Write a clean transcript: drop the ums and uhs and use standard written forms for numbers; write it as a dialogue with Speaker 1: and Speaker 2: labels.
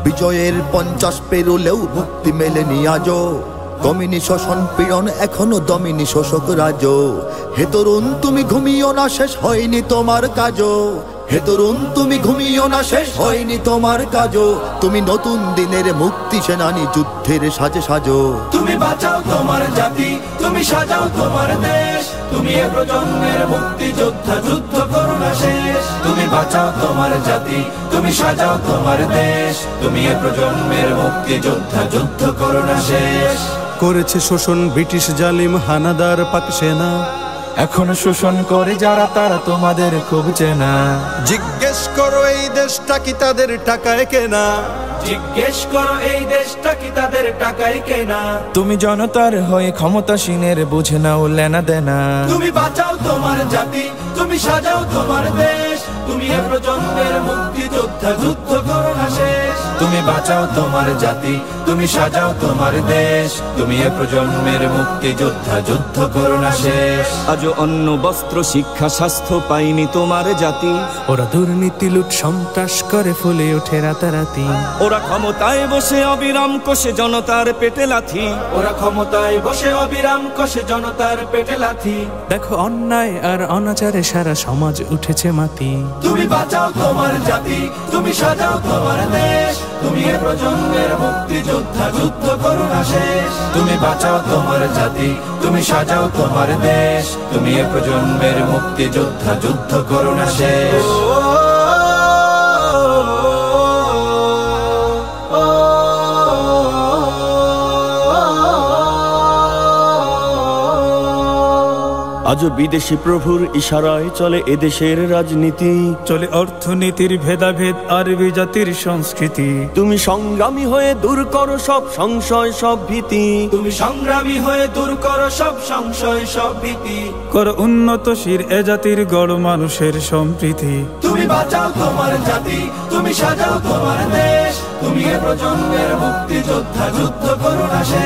Speaker 1: বিজয়ের 50 পেরোলেও মুক্তি মেলেনি আজও। দমিনী শোষণ পীড়ন এখনো দমিনী শোষক রাজ। হে তরুণ তুমি ঘুমিও না, শেষ হয়নি তোমার কাজও। হে তরুণ তুমি ঘুমিও না, শেষ হয়নি তোমার কাজও। তুমি নতুন দিনের মুক্তি সেনানী, যুদ্ধের সাজে সাজো।
Speaker 2: তুমি বাঁচাও তোমার জাতি, তুমি সাজাও তোমার দেশ। তুমি এ প্রজন্মের মুক্তি যোদ্ধা, যুদ্ধ করো না শেষ। তুমি বাঁচাও তোমার জাতি, তুমি সাজাও তোমার দেশ। তুমি এ প্রজন্মের মুক্তি যোদ্ধা, যুদ্ধ করো না শেষ।
Speaker 3: করেছে শোষণ ব্রিটিশ জালিম হানাদার পাক সেনা।
Speaker 2: এখনো শোষণ করে যারা, তারা তোমাদের খুব চেনা।
Speaker 3: জিজ্ঞেস করো এই দেশটা কি তাদের টাকায় কেনা।
Speaker 2: জিজ্ঞেস করো এই দেশটা কি তাদের টাকায় কেনা। তুমি জনতার হয়ে ক্ষমতাসীনের বুঝে নাও লেনা দেনা। তুমি বাঁচাও তোমার জাতি, তুমি সাজাও তোমার দেশ। তুমি এ প্রজন্মের মুক্তি যোদ্ধা, যুদ্ধ করো না শেষ। তুমি বাঁচাও তোমার জাতি, তুমি সাজাও তোমার দেশ। তুমি এ প্রজন্মের মুক্তি যোদ্ধা, যুদ্ধ করো না শেষ।
Speaker 4: আজও অন্ন বস্ত্র শিক্ষা স্বাস্থ্য পাইনি তোমার জাতি।
Speaker 5: ওরা দুর্নীতি লুট সন্ত্রাস করে ফুলে ওঠে রাতারাতি।
Speaker 4: ওরা ক্ষমতায় বসে অবিরাম কষে জনতার পেটে লাথি।
Speaker 2: ওরা ক্ষমতায় বসে অবিরাম কষে জনতার পেটে লাথি।
Speaker 5: দেখো অন্যায় আর অনাচারে সারা সমাজ উঠেছে মাতি।
Speaker 2: তুমি বাঁচাও তোমার জাতি, তুমি সাজাও তোমার দেশ। তুমি এ প্রজন্মের মুক্তি যোদ্ধা, যুদ্ধ করো না শেষ। তুমি বাঁচাও তোমার জাতি, তুমি সাজাও তোমার দেশ। তুমি এ প্রজন্মের মুক্তি যোদ্ধা, যুদ্ধ করো না শেষ।
Speaker 4: আজও বিদেশি প্রভুর ইশারায় চলে এদেশের রাজনীতি।
Speaker 5: চলে অর্থনীতির ভেদাভেদ আরবি জাতির সংস্কৃতি।
Speaker 4: তুমি সংগ্রামী হয়ে দূর করো সব সংশয় সব ভীতি।
Speaker 2: তুমি সংগ্রামী হয়ে দূর করো সব সংশয় সব ভীতি।
Speaker 5: করো উন্নতশীল এ জাতির গড় মানুষের সম্প্রীতি।
Speaker 2: তুমি বাঁচাও তোমার জাতি, তুমি সাজাও তোমার দেশ। তুমি এ প্রজন্মের মুক্তি যোদ্ধা, যুদ্ধ করো না শেষ।